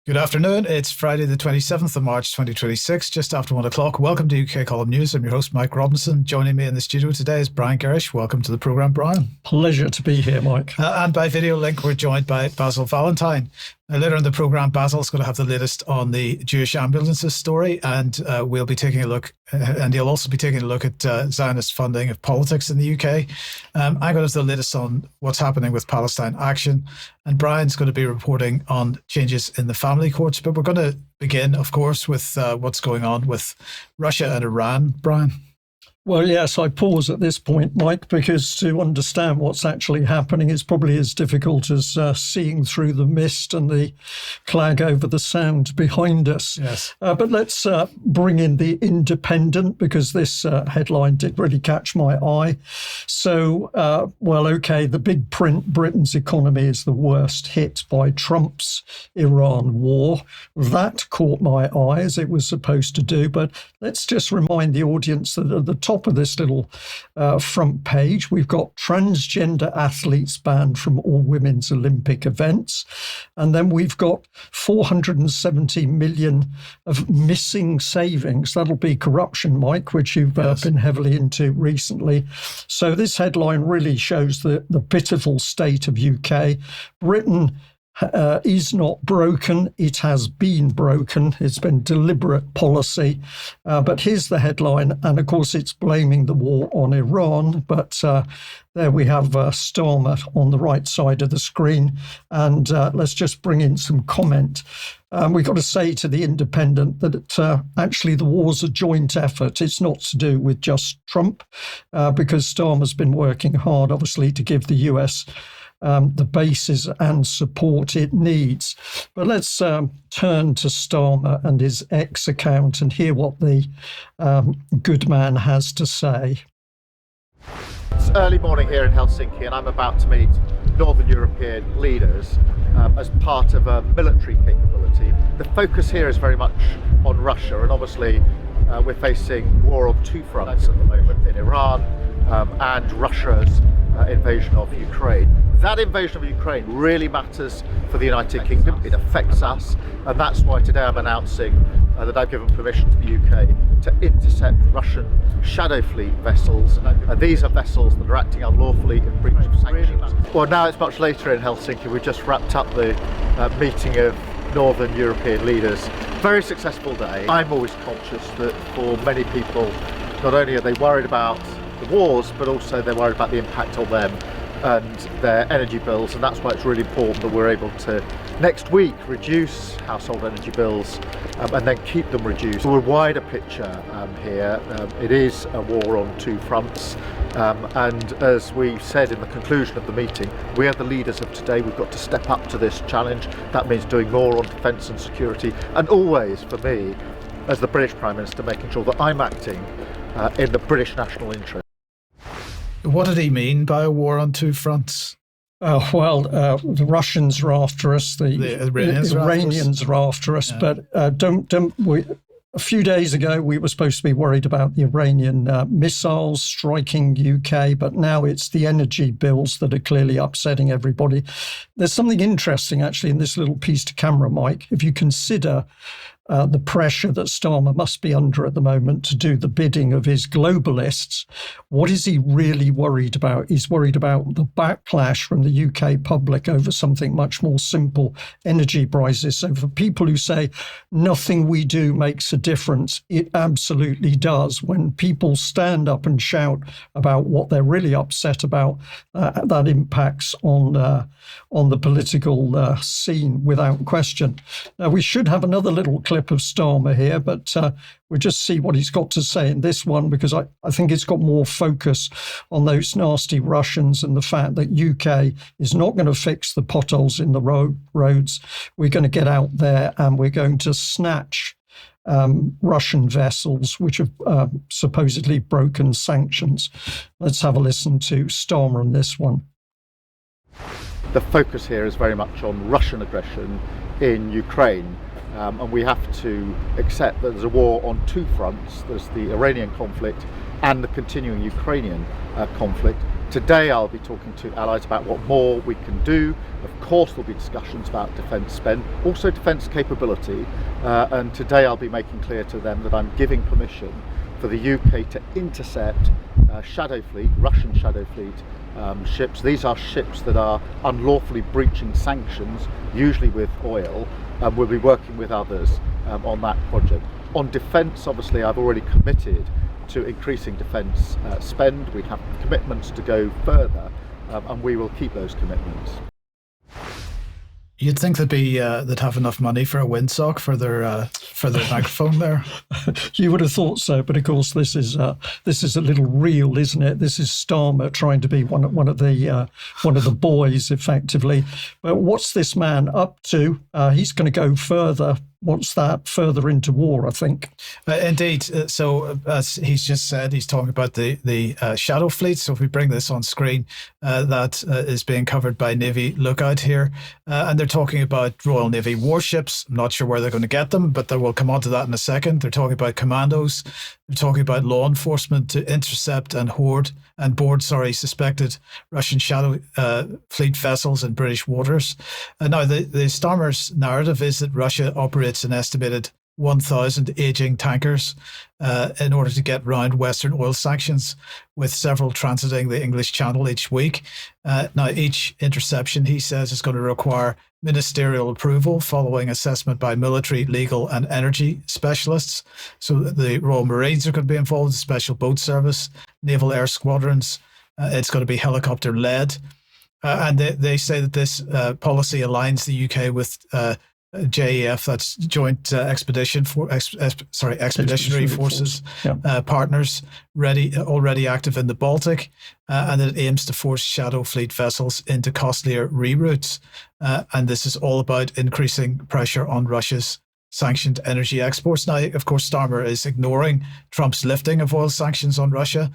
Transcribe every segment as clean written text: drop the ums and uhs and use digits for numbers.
Good afternoon. It's Friday the 27th of March 2026, just after 1 o'clock. Welcome to UK Column News. I'm your host, Mike Robinson. Joining me in the studio today is Brian Gerrish. Welcome to the programme, Brian. Pleasure to be here, Mike. And by video link, we're joined by Basil Valentine. Now, later in the programme, Basil's going to have the latest on the Jewish ambulances story, and we'll be taking a look, and he'll also be taking a look at Zionist funding of politics in the UK. I'm going to have the latest on what's happening with Palestine Action, and Brian's going to be reporting on changes in the family courts. But we're going to begin, of course, with what's going on with Russia and Iran. Brian? Well, yes, I pause at this point, Mike, because to understand what's actually happening is probably as difficult as seeing through the mist and the clag over the sound behind us. Yes. But let's bring in the Independent, because this headline did really catch my eye. So, the big print, Britain's economy is the worst hit by Trump's Iran war. That caught my eye, as it was supposed to do. But let's just remind the audience that at the top of this little front page, we've got transgender athletes banned from all women's Olympic events. And then we've got 470 million of missing savings. That'll be corruption, Mike, which you've been heavily into recently. So this headline really shows the pitiful state of UK. Britain is not broken. It has been broken. It's been deliberate policy. But here's the headline. And of course, it's blaming the war on Iran. But there we have Starmer on the right side of the screen. And let's just bring in some comment. We've got to say to the Independent that actually the war's a joint effort. It's not to do with just Trump, because Starmer's been working hard, obviously, to give the US the basis and support it needs. But let's turn to Starmer and his X account and hear what the good man has to say. It's early morning here in Helsinki, and I'm about to meet Northern European leaders as part of a military capability. The focus here is very much on Russia, and obviously we're facing war on two fronts at the moment, in Iran and Russia's invasion of Ukraine. That invasion of Ukraine really matters for the United Kingdom. It affects us, and that's why today I'm announcing that I've given permission to the UK to intercept Russian shadow fleet vessels. These are vessels that are acting unlawfully in breach of sanctions. Well, now it's much later in Helsinki. We just wrapped up the meeting of Northern European leaders. Very successful day. I'm always conscious that for many people, not only are they worried about the wars, but also they're worried about the impact on them and their energy bills, and that's why it's really important that we're able to next week reduce household energy bills and then keep them reduced. For a wider picture here, it is a war on two fronts, and as we said in the conclusion of the meeting, we are the leaders of today. We've got to step up to this challenge. That means doing more on defence and security, and always, for me, as the British Prime Minister, making sure that I'm acting in the British national interest. What did he mean by a war on two fronts? The Russians are after us, the Iranians are after us, yeah. But a few days ago, we were supposed to be worried about the Iranian missiles striking UK, but now it's the energy bills that are clearly upsetting everybody. There's something interesting, actually, in this little piece to camera, Mike. If you consider the pressure that Starmer must be under at the moment to do the bidding of his globalists, what is he really worried about? He's worried about the backlash from the UK public over something much more simple, energy prices. So for people who say nothing we do makes a difference, it absolutely does. When people stand up and shout about what they're really upset about, that impacts on the political scene without question. Now, we should have another little clip of Starmer here, but we'll just see what he's got to say in this one, because I think it's got more focus on those nasty Russians and the fact that UK is not going to fix the potholes in the roads. We're going to get out there and we're going to snatch Russian vessels which have supposedly broken sanctions. Let's have a listen to Starmer on this one. The focus here is very much on Russian aggression in Ukraine. And we have to accept that there's a war on two fronts. There's the Iranian conflict and the continuing Ukrainian conflict. Today I'll be talking to allies about what more we can do. Of course there'll be discussions about defence spend, also defence capability, and today I'll be making clear to them that I'm giving permission for the UK to intercept shadow fleet, Russian shadow fleet ships. These are ships that are unlawfully breaching sanctions, usually with oil, and we'll be working with others on that project. On defence, obviously I've already committed to increasing defence spend. We have commitments to go further, and we will keep those commitments. You'd think they'd have enough money for a windsock for their microphone there. You would have thought so, but of course this is a little real, isn't it? This is Starmer trying to be one of the boys, effectively. But what's this man up to? He's going to go further. What's that? Further into war, I think. Indeed. So as he's just said, he's talking about the shadow fleet. So if we bring this on screen, that is being covered by Navy Lookout here. And they're talking about Royal Navy warships. I'm not sure where they're going to get them, but we'll come on to that in a second. They're talking about commandos. They're talking about law enforcement to intercept and board suspected Russian shadow fleet vessels in British waters. Now, the Starmer's narrative is that Russia operates an estimated 1,000 aging tankers in order to get round Western oil sanctions, with several transiting the English Channel each week. Now, each interception, he says, is going to require ministerial approval following assessment by military, legal and energy specialists. So the Royal Marines are going to be involved, Special Boat Service, Naval Air Squadrons. It's going to be helicopter led. And they say that this policy aligns the UK with JEF, that's Joint Expeditionary Forces, partners already active in the Baltic, and it aims to force shadow fleet vessels into costlier reroutes. And this is all about increasing pressure on Russia's sanctioned energy exports. Now, of course, Starmer is ignoring Trump's lifting of oil sanctions on Russia.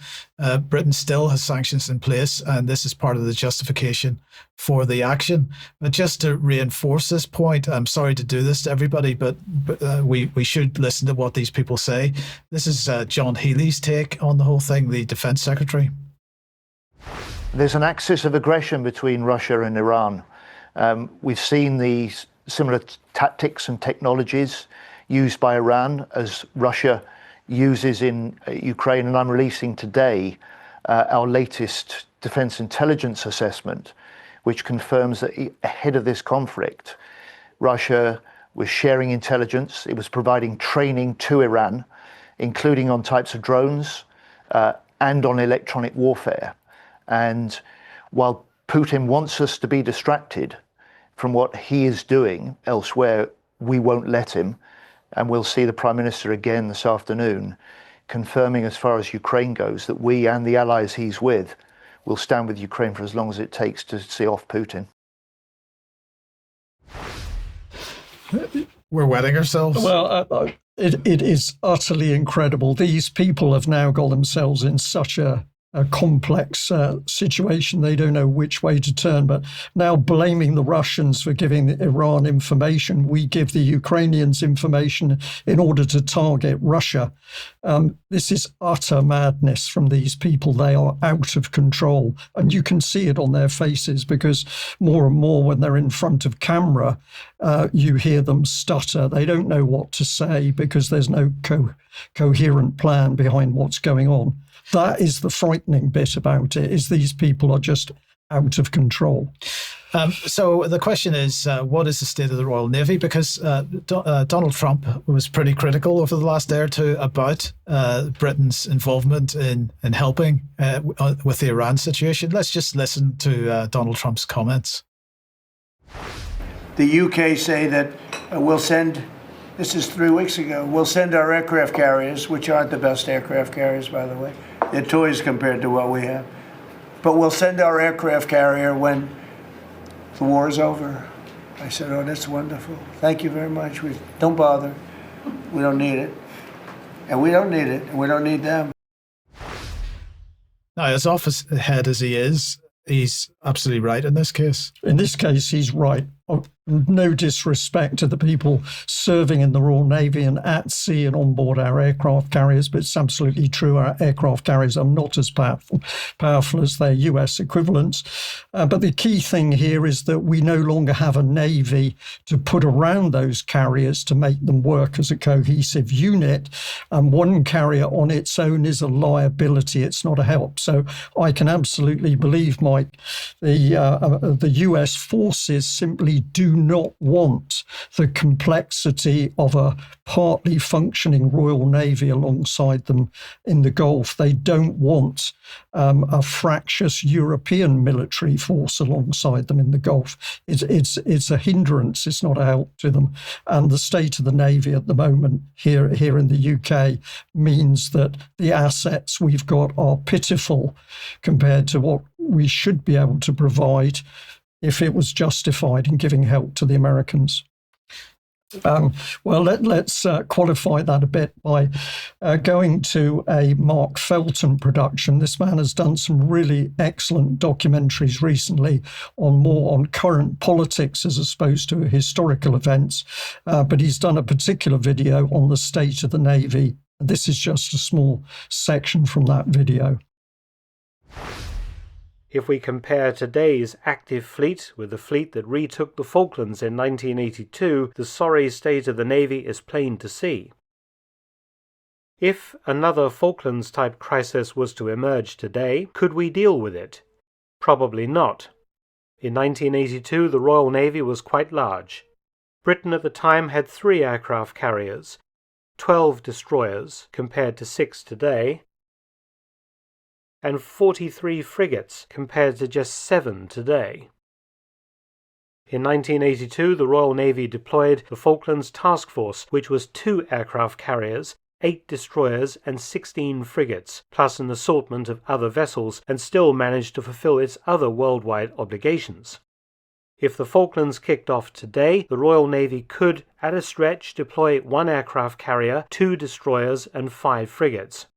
Britain still has sanctions in place, and this is part of the justification for the action. But just to reinforce this point, I'm sorry to do this to everybody, but we should listen to what these people say. This is John Healey's take on the whole thing, the Defense Secretary. There's an axis of aggression between Russia and Iran. We've seen these similar tactics and technologies used by Iran as Russia uses in Ukraine, and I'm releasing today our latest defense intelligence assessment, which confirms that ahead of this conflict, Russia was sharing intelligence, it was providing training to Iran, including on types of drones and on electronic warfare. And while Putin wants us to be distracted from what he is doing elsewhere, we won't let him. And we'll see the Prime Minister again this afternoon, confirming as far as Ukraine goes that we and the allies he's with will stand with Ukraine for as long as it takes to see off Putin. We're wetting ourselves. Well, it is utterly incredible. These people have now got themselves in such a complex situation. They don't know which way to turn, but now blaming the Russians for giving Iran information. We give the Ukrainians information in order to target Russia. This is utter madness from these people. They are out of control, and you can see it on their faces, because more and more when they're in front of camera, you hear them stutter. They don't know what to say because there's no coherent plan behind what's going on. That is the frightening bit about it, is these people are just out of control. So the question is, what is the state of the Royal Navy? Because Donald Trump was pretty critical over the last day or two about Britain's involvement in helping with the Iran situation. Let's just listen to Donald Trump's comments. The UK say that we'll send, this is 3 weeks ago, we'll send our aircraft carriers, which aren't the best aircraft carriers, by the way. They're toys compared to what we have. But we'll send our aircraft carrier when the war is over. I said, oh, that's wonderful. Thank you very much. Don't bother. We don't need it. And we don't need it. And we don't need them. Now, as off his head as he is, he's absolutely right in this case. In this case, he's right. no disrespect to the people serving in the Royal Navy and at sea and on board our aircraft carriers, but it's absolutely true. Our aircraft carriers are not as powerful as their US equivalents. But the key thing here is that we no longer have a Navy to put around those carriers to make them work as a cohesive unit. And one carrier on its own is a liability. It's not a help. So I can absolutely believe, Mike, the US forces simply do not want the complexity of a partly functioning Royal Navy alongside them in the Gulf. They don't want a fractious European military force alongside them in the Gulf. It's a hindrance. It's not a help to them. And the state of the Navy at the moment here in the UK means that the assets we've got are pitiful compared to what we should be able to provide if it was justified in giving help to the Americans. Let's qualify that a bit by going to a Mark Felton production. This man has done some really excellent documentaries recently on current politics as opposed to historical events, but he's done a particular video on the state of the Navy. This is just a small section from that video. If we compare today's active fleet with the fleet that retook the Falklands in 1982, the sorry state of the Navy is plain to see. If another Falklands-type crisis was to emerge today, could we deal with it? Probably not. In 1982, the Royal Navy was quite large. Britain at the time had 3 aircraft carriers, 12 destroyers compared to 6 today, and 43 frigates compared to just 7 today. In 1982, the Royal Navy deployed the Falklands Task Force, which was 2 aircraft carriers, 8 destroyers and 16 frigates, plus an assortment of other vessels, and still managed to fulfill its other worldwide obligations. If the Falklands kicked off today, the Royal Navy could, at a stretch, deploy 1 aircraft carrier, 2 destroyers and 5 frigates.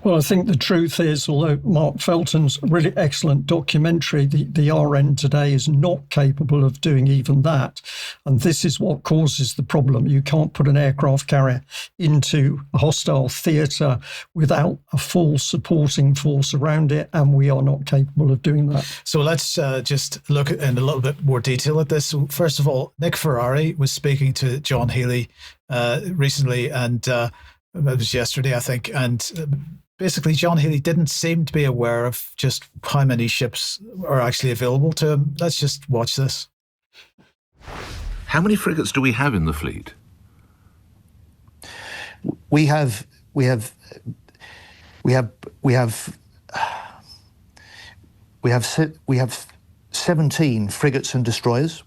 Well, I think the truth is, although Mark Felton's really excellent documentary, the RN today is not capable of doing even that. And this is what causes the problem. You can't put an aircraft carrier into a hostile theatre without a full supporting force around it, and we are not capable of doing that. So let's just look in a little bit more detail at this. So first of all, Nick Ferrari was speaking to John Healey recently, and it was yesterday, I think, and basically John Healey didn't seem to be aware of just how many ships are actually available to him. Let's just watch this. How many frigates do we have in the fleet? We have 17 frigates and destroyers.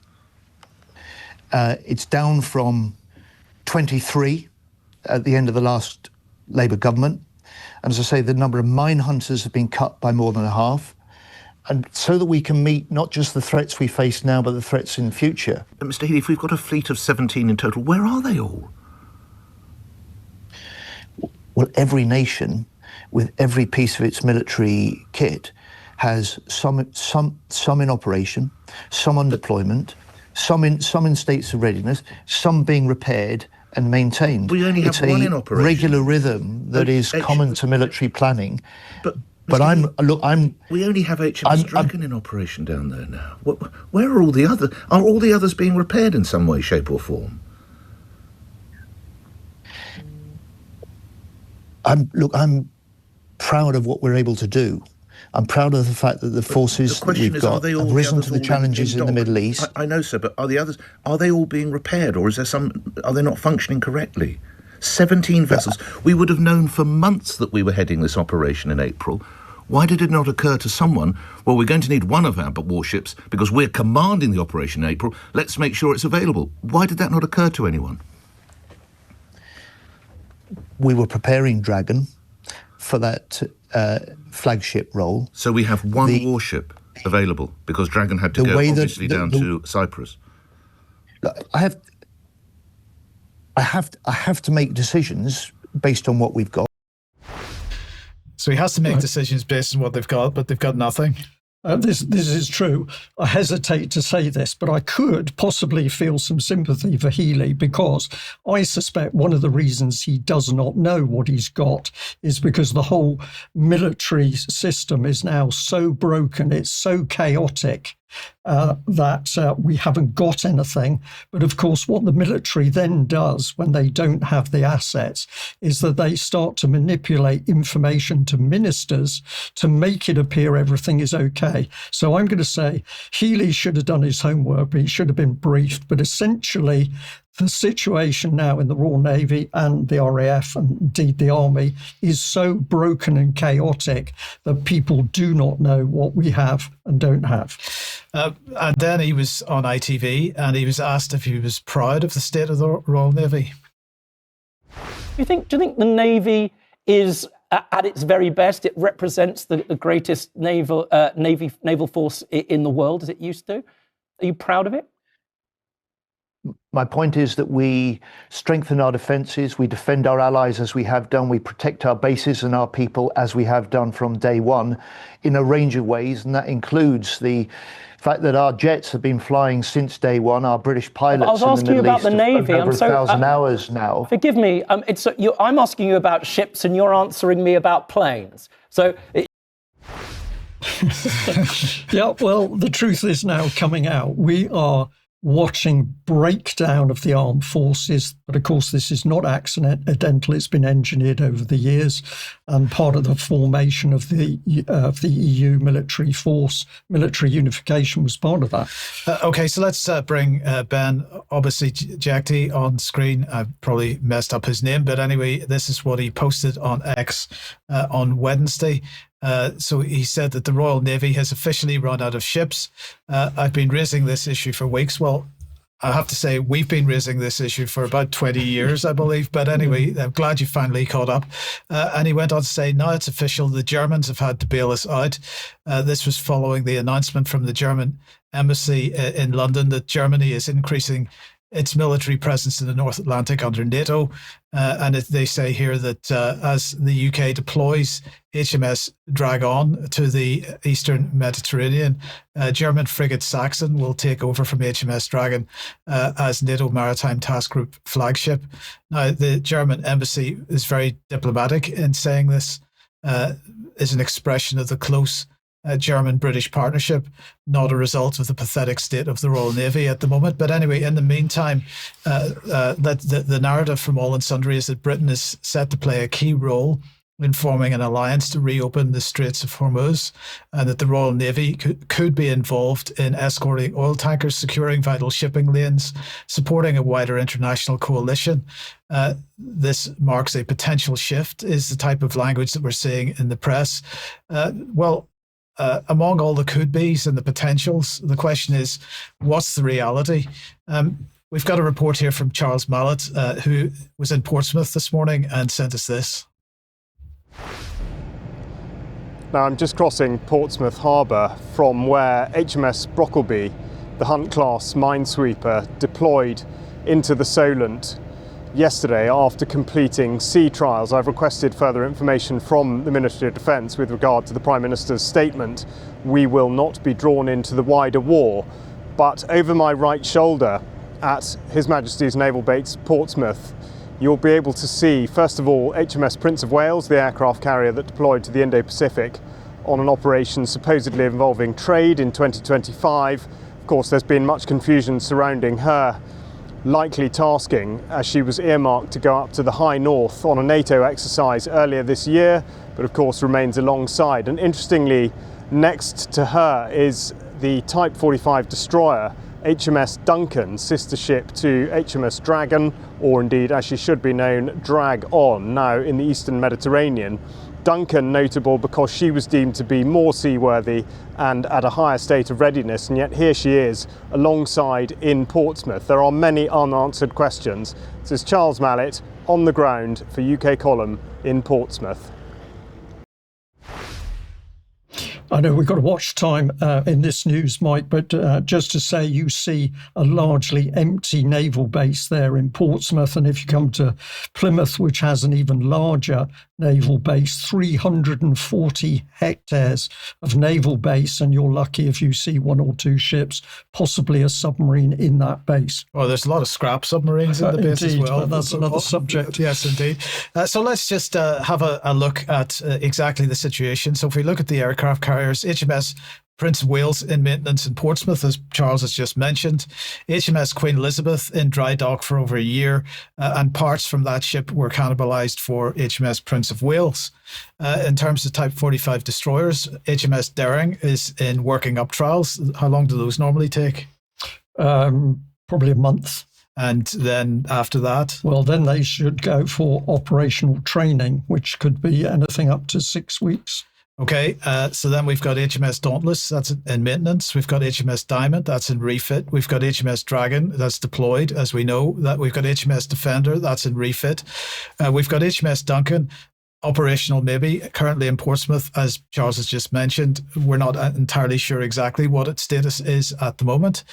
It's down from 23 at the end of the last Labour government. And as I say, the number of mine hunters have been cut by more than a half. And so that we can meet not just the threats we face now, but the threats in the future. Mr. Healey, if we've got a fleet of 17 in total, where are they all? Well, every nation, with every piece of its military kit, has some in operation, some on deployment, some in states of readiness, some being repaired and maintained. We only have one in operation. It's a regular rhythm that is common to military planning. But we only have HMS Dragon in operation down there now. Where are all the others? Are all the others being repaired in some way, shape, or form? I'm proud of what we're able to do. I'm proud of the fact that the forces we've got have risen to the challenges in the Middle East. I know, sir, but are they all being repaired, or are they not functioning correctly? 17 vessels. We would have known for months that we were heading this operation in April. Why did it not occur to someone, well, we're going to need one of our warships because we're commanding the operation in April, let's make sure it's available. Why did that not occur to anyone? We were preparing Dragon for that flagship role. So we have one warship available because Dragon had to go obviously down to Cyprus. I have to make decisions based on what we've got. So he has to make decisions based on what they've got, but they've got nothing. This is true. I hesitate to say this, but I could possibly feel some sympathy for Healy, because I suspect one of the reasons he does not know what he's got is because the whole military system is now so broken, it's so chaotic, that we haven't got anything. But of course, what the military then does when they don't have the assets is that they start to manipulate information to ministers to make it appear everything is okay. So I'm going to say Healy should have done his homework, but he should have been briefed. But essentially, the situation now in the Royal Navy and the RAF and indeed the Army is so broken and chaotic that people do not know what we have and don't have. And then he was on ITV and he was asked if he was proud of the state of the Royal Navy. Do you think the Navy is at its very best? It represents the greatest naval force in the world as it used to. Are you proud of it? My point is that we strengthen our defences, we defend our allies as we have done, we protect our bases and our people as we have done from day one in a range of ways, and that includes the fact that our jets have been flying since day one. Our British pilots in the Middle East have flown over 1,000 hours now. Forgive me, I'm asking you about ships and you're answering me about planes. So. Yeah, well, the truth is now coming out. We are watching breakdown of the armed forces, but of course this is not accidental. It's been engineered over the years, and part of the formation of the EU military force, military unification was part of that. Okay, so let's bring Ben Obasi-Jekti on screen. I probably messed up his name, but anyway, this is what he posted on X on Wednesday. So he said that the Royal Navy has officially run out of ships. I've been raising this issue for weeks. Well, I have to say we've been raising this issue for about 20 years, I believe. But anyway, I'm glad you finally caught up. And he went on to say, now it's official, the Germans have had to bail us out. This was following the announcement from the German embassy in London that Germany is increasing its military presence in the North Atlantic under NATO. And they say here that as the UK deploys HMS Dragon to the Eastern Mediterranean, German frigate Saxon will take over from HMS Dragon as NATO Maritime Task Group flagship. Now, the German embassy is very diplomatic in saying this is an expression of the close German-British partnership, not a result of the pathetic state of the Royal Navy at the moment. But anyway, in the meantime, the narrative from all and sundry is that Britain is set to play a key role in forming an alliance to reopen the Straits of Hormuz, and that the Royal Navy could be involved in escorting oil tankers, securing vital shipping lanes, supporting a wider international coalition. This marks a potential shift, is the type of language that we're seeing in the press. Among all the could-bes and the potentials, the question is, what's the reality? We've got a report here from Charles Malet, who was in Portsmouth this morning and sent us this. Now I'm just crossing Portsmouth Harbour from where HMS Brockleby, the Hunt-class minesweeper, deployed into the Solent yesterday after completing sea trials. I've requested further information from the Ministry of Defence with regard to the Prime Minister's statement. We will not be drawn into the wider war. But over my right shoulder at His Majesty's Naval Base Portsmouth, you'll be able to see, first of all, HMS Prince of Wales, the aircraft carrier that deployed to the Indo-Pacific on an operation supposedly involving trade in 2025. Of course, there's been much confusion surrounding her likely tasking, as she was earmarked to go up to the high north on a NATO exercise earlier this year, but of course remains alongside. And interestingly, next to her is the Type 45 destroyer HMS Duncan, sister ship to HMS Dragon, or indeed as she should be known, Drag On, now in the Eastern Mediterranean. Duncan notable because she was deemed to be more seaworthy and at a higher state of readiness, and yet here she is alongside in Portsmouth. There are many unanswered questions. This is Charles Malet on the ground for UK Column in Portsmouth. I know we've got a watch time in this news, Mike, but just to say you see a largely empty naval base there in Portsmouth. And if you come to Plymouth, which has an even larger naval base, 340 hectares of naval base, and you're lucky if you see one or two ships, possibly a submarine in that base. Well, there's a lot of scrap submarines in the base Indeed, as well. but that's another subject. Yes, indeed. So let's just have a look at exactly the situation. So if we look at the aircraft carriers, HMS Prince of Wales in maintenance in Portsmouth, as Charles has just mentioned. HMS Queen Elizabeth in dry dock for over a year, and parts from that ship were cannibalised for HMS Prince of Wales. In terms of Type 45 destroyers, HMS Daring is in working up trials. How long do those normally take? Probably a month. And then after that? Well, then they should go for operational training, which could be anything up to 6 weeks. Okay, so then we've got HMS Dauntless, that's in maintenance. We've got HMS Diamond, that's in refit. We've got HMS Dragon, that's deployed, as we know. That we've got HMS Defender, that's in refit. We've got HMS Duncan, operational maybe, currently in Portsmouth, as Charles has just mentioned. We're not entirely sure exactly what its status is at the moment.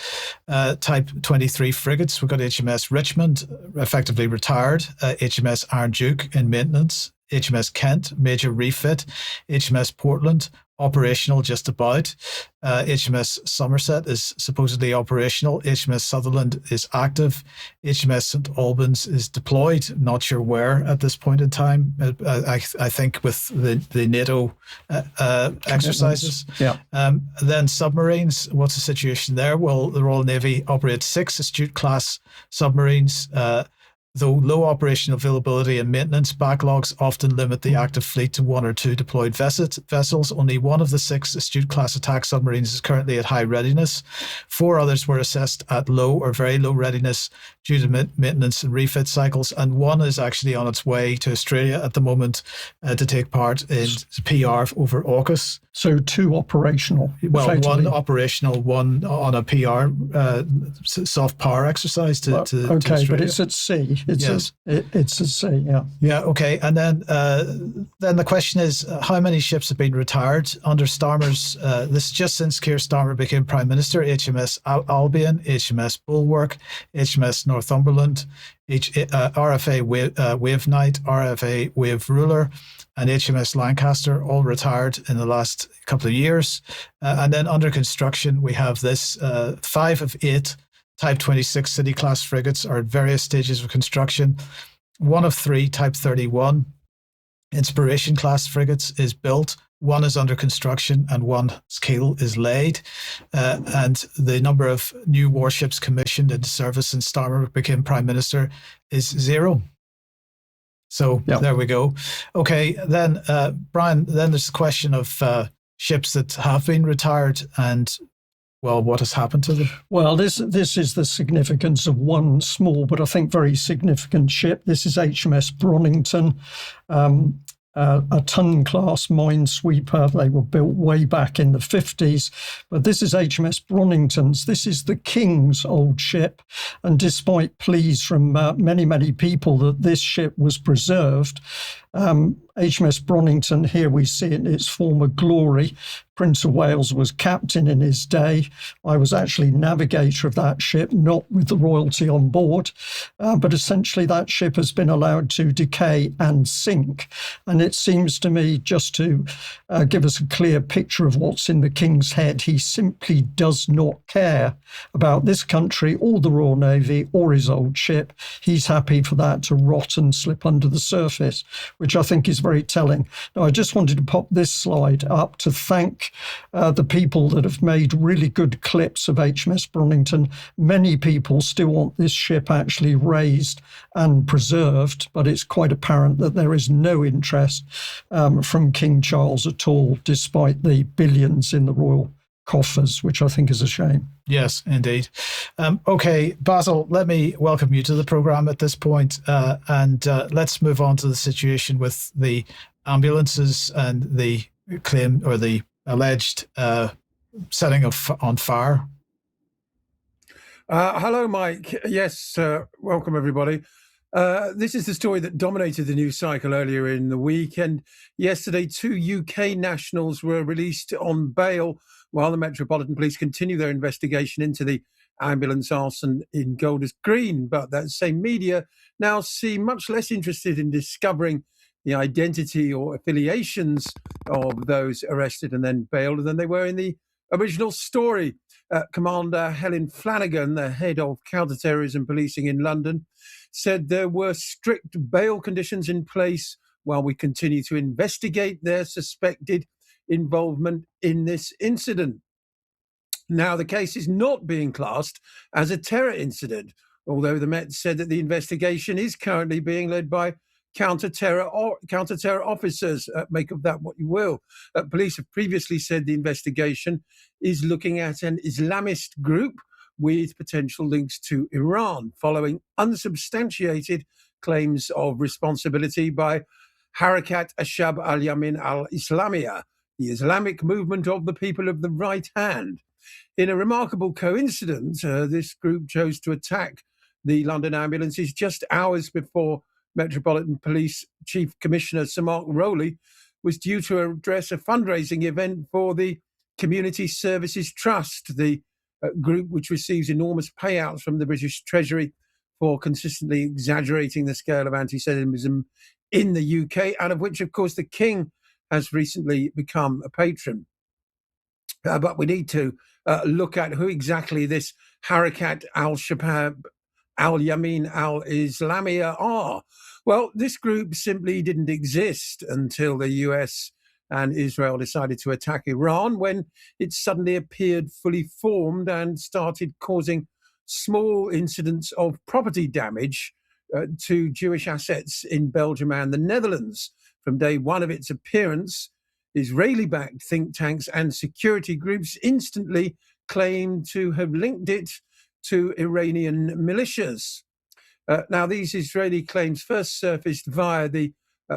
Type 23 frigates, we've got HMS Richmond, effectively retired. HMS Iron Duke in maintenance. HMS Kent, major refit. HMS Portland, operational just about. HMS Somerset is supposedly operational. HMS Sutherland is active. HMS St Albans is deployed. Not sure where at this point in time. I think with the NATO exercises. Yeah. Then submarines, what's the situation there? Well, the Royal Navy operates 6 Astute-class submarines. Though low operational availability and maintenance backlogs often limit the active fleet to 1 or 2 deployed vessels, only one of the 6 Astute-class attack submarines is currently at high readiness. 4 others were assessed at low or very low readiness due to maintenance and refit cycles, and 1 is actually on its way to Australia at the moment to take part in PR over AUKUS. So 2 operational. Well, effectively. 1 operational, 1 on a PR soft power exercise to okay, Australia. but it's at sea. It's at sea, yeah. Yeah, okay. And then the question is, how many ships have been retired under Starmer's, this is just since Keir Starmer became Prime Minister, HMS Albion, HMS Bulwark, HMS Northumberland, RFA Wave Knight, RFA Wave Ruler, and HMS Lancaster, all retired in the last couple of years. And then under construction, we have this 5 of 8 Type 26 City-class frigates are at various stages of construction. 1 of 3 Type 31 Inspiration-class frigates is built. 1 is under construction and 1's keel is laid. And the number of new warships commissioned into service since Starmer became Prime Minister is 0. So There we go. Okay, then Brian, then there's the question of ships that have been retired and, well, what has happened to them? Well, this is the significance of one small but I think very significant ship. This is HMS Bronington, a ton-class minesweeper. They were built way back in the 50s, but this is HMS Bronington's. This is the King's old ship, and despite pleas from many, many people that this ship was preserved, HMS Bronington, here we see it in its former glory. Prince of Wales was captain in his day. I was actually navigator of that ship, not with the royalty on board, but essentially that ship has been allowed to decay and sink. And it seems to me, just to give us a clear picture of what's in the King's head, he simply does not care about this country or the Royal Navy or his old ship. He's happy for that to rot and slip under the surface, which I think is very telling. Now, I just wanted to pop this slide up to thank the people that have made really good clips of HMS Bronington. Many people still want this ship actually raised and preserved, but it's quite apparent that there is no interest from King Charles at all, despite the billions in the royal coffers, which I think is a shame. Yes, indeed. Okay, Basil, let me welcome you to the programme at this point, and let's move on to the situation with the ambulances and the claim or the alleged setting on fire. Hello, Mike. Yes, welcome everybody. This is the story that dominated the news cycle earlier in the week. And yesterday, 2 UK nationals were released on bail while the Metropolitan Police continue their investigation into the ambulance arson in Golders Green. But that same media now seem much less interested in discovering the identity or affiliations of those arrested and then bailed than they were in the original story. Commander Helen Flanagan, the head of counterterrorism policing in London, said there were strict bail conditions in place while we continue to investigate their suspected involvement in this incident. Now, the case is not being classed as a terror incident, although the Met said that the investigation is currently being led by counter-terror officers. Make of that what you will. Police have previously said the investigation is looking at an Islamist group with potential links to Iran, following unsubstantiated claims of responsibility by Harakat Ashab al-Yamin al-Islamiyah, the Islamic movement of the people of the right hand. In a remarkable coincidence, this group chose to attack the London ambulances just hours before Metropolitan Police Chief Commissioner Sir Mark Rowley was due to address a fundraising event for the Community Services Trust, the group which receives enormous payouts from the British Treasury for consistently exaggerating the scale of anti-Semitism in the UK, and of which, of course, the King has recently become a patron. But we need to look at who exactly this Harakat al-Shabab al-Yamin al-Islamiyah are. Well, this group simply didn't exist until the US and Israel decided to attack Iran, when it suddenly appeared fully formed and started causing small incidents of property damage to Jewish assets in Belgium and the Netherlands. From day one of its appearance, Israeli-backed think tanks and security groups instantly claimed to have linked it to Iranian militias. Now, these Israeli claims first surfaced via the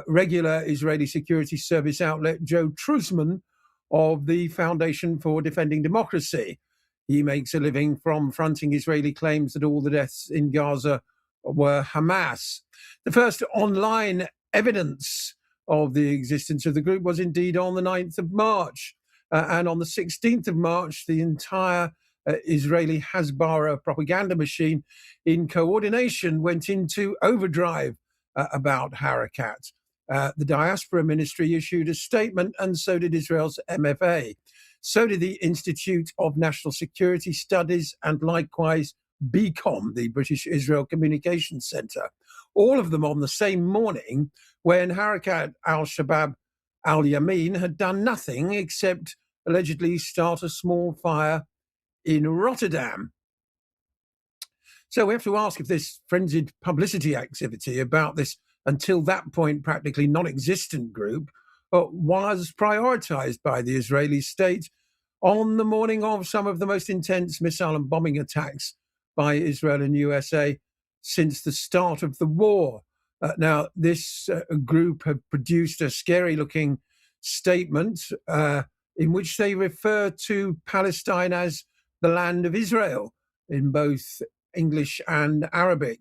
regular Israeli security service outlet Joe Truzman of the Foundation for Defending Democracy. He makes a living from fronting Israeli claims that all the deaths in Gaza were Hamas. The first online evidence of the existence of the group was indeed on the 9th of March. And on the 16th of March, the entire Israeli Hasbara propaganda machine in coordination went into overdrive about Harakat. The Diaspora Ministry issued a statement, and so did Israel's MFA. So did the Institute of National Security Studies, and likewise BCOM, the British Israel Communications Centre. All of them on the same morning when Harakat al-Shabab al-Yamin had done nothing except allegedly start a small fire in Rotterdam. So we have to ask if this frenzied publicity activity about this, until that point, practically non-existent group was prioritised by the Israeli state on the morning of some of the most intense missile and bombing attacks by Israel and USA since the start of the war. Now, this group have produced a scary-looking statement in which they refer to Palestine as the land of Israel in both English and Arabic,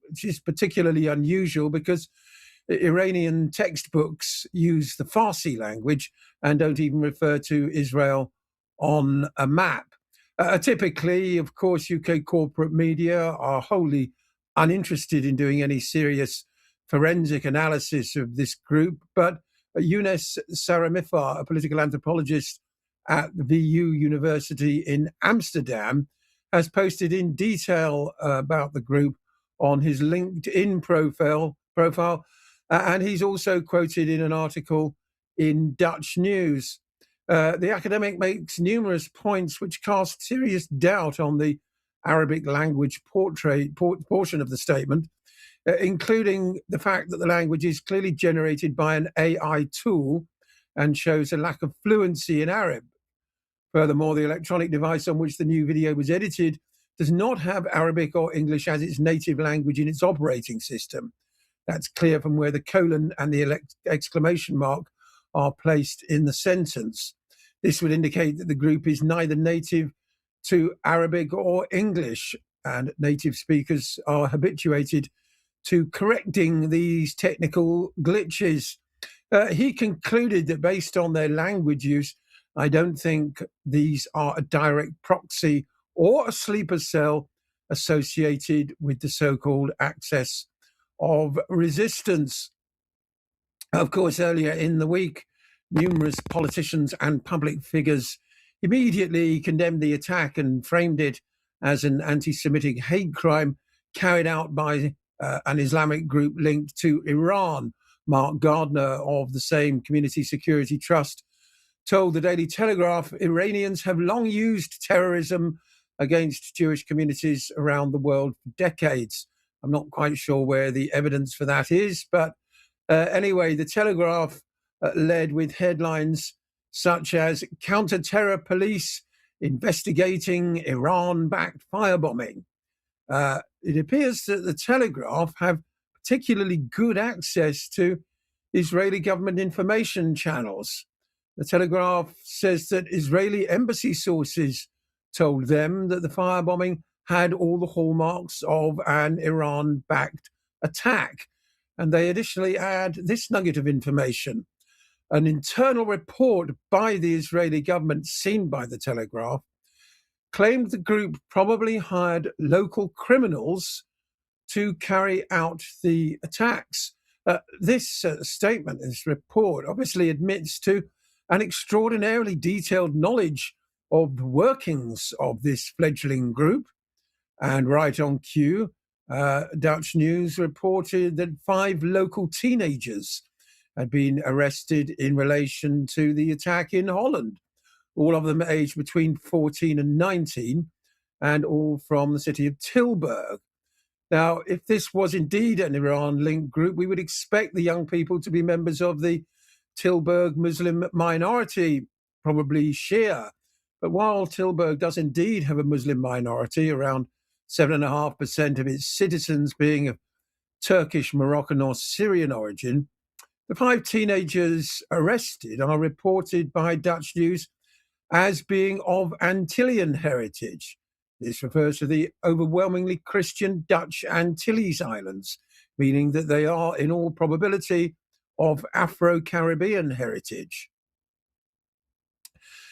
which is particularly unusual because Iranian textbooks use the Farsi language and don't even refer to Israel on a map. Typically, of course, UK corporate media are wholly uninterested in doing any serious forensic analysis of this group, but Younes Saramifar, a political anthropologist at the VU University in Amsterdam, has posted in detail about the group on his LinkedIn profile, and he's also quoted in an article in Dutch News. The academic makes numerous points which cast serious doubt on the Arabic language portion of the statement, including the fact that the language is clearly generated by an AI tool and shows a lack of fluency in Arab. Furthermore, the electronic device on which the new video was edited does not have Arabic or English as its native language in its operating system. That's clear from where the colon and the exclamation mark are placed in the sentence. This would indicate that the group is neither native to Arabic or English, and native speakers are habituated to correcting these technical glitches. He concluded that based on their language use, I don't think these are a direct proxy or a sleeper cell associated with the so-called axis of resistance. Of course, earlier in the week, numerous politicians and public figures immediately condemned the attack and framed it as an anti-Semitic hate crime carried out by an Islamic group linked to Iran. Mark Gardner of the same Community Security Trust told the Daily Telegraph Iranians have long used terrorism against Jewish communities around the world for decades. I'm not quite sure where the evidence for that is, but anyway, the Telegraph led with headlines such as counter-terror police investigating Iran-backed firebombing. It appears that the Telegraph have particularly good access to Israeli government information channels. The Telegraph says that Israeli embassy sources told them that the firebombing had all the hallmarks of an Iran-backed attack. And they additionally add this nugget of information. An internal report by the Israeli government, seen by the Telegraph, claimed the group probably hired local criminals to carry out the attacks. This statement, this report, obviously admits to an extraordinarily detailed knowledge of the workings of this fledgling group. And right on cue, Dutch News reported that 5 local teenagers had been arrested in relation to the attack in Holland, all of them aged between 14 and 19, and all from the city of Tilburg. Now, if this was indeed an Iran-linked group, we would expect the young people to be members of the Tilburg Muslim minority, probably Shia. But while Tilburg does indeed have a Muslim minority, around 7.5% of its citizens being of Turkish, Moroccan, or Syrian origin, the 5 teenagers arrested are reported by Dutch News as being of Antillean heritage. This refers to the overwhelmingly Christian Dutch Antilles Islands, meaning that they are, in all probability, of Afro-Caribbean heritage.